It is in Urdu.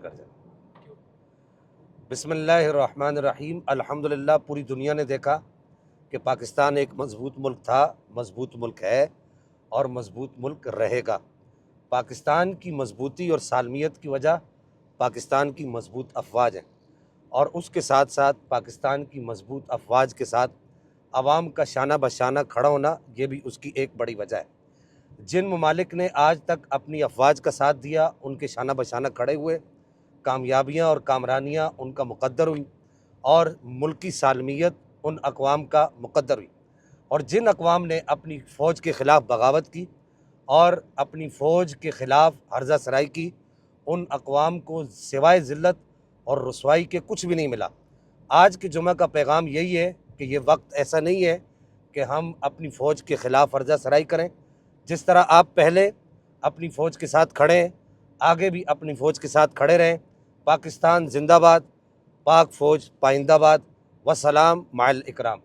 کر جائیں۔ بسم اللہ الرحمن الرحیم۔ الحمدللہ پوری دنیا نے دیکھا کہ پاکستان ایک مضبوط ملک تھا، مضبوط ملک ہے اور مضبوط ملک رہے گا۔ پاکستان کی مضبوطی اور سالمیت کی وجہ پاکستان کی مضبوط افواج ہیں، اور اس کے ساتھ ساتھ پاکستان کی مضبوط افواج کے ساتھ عوام کا شانہ بشانہ کھڑا ہونا، یہ بھی اس کی ایک بڑی وجہ ہے۔ جن ممالک نے آج تک اپنی افواج کا ساتھ دیا، ان کے شانہ بشانہ کھڑے ہوئے، کامیابیاں اور کامرانیاں ان کا مقدر ہوئی، اور ملکی سالمیت ان اقوام کا مقدر ہوئی۔ اور جن اقوام نے اپنی فوج کے خلاف بغاوت کی اور اپنی فوج کے خلاف ہرزہ سرائی کی، ان اقوام کو سوائے ذلت اور رسوائی کے کچھ بھی نہیں ملا۔ آج کے جمعہ کا پیغام یہی ہے کہ یہ وقت ایسا نہیں ہے کہ ہم اپنی فوج کے خلاف ہرزہ سرائی کریں۔ جس طرح آپ پہلے اپنی فوج کے ساتھ کھڑے ہیں، آگے بھی اپنی فوج کے ساتھ کھڑے رہیں۔ پاکستان زندہ باد، پاک فوج پائندہ باد، وسلام مع الاکرام۔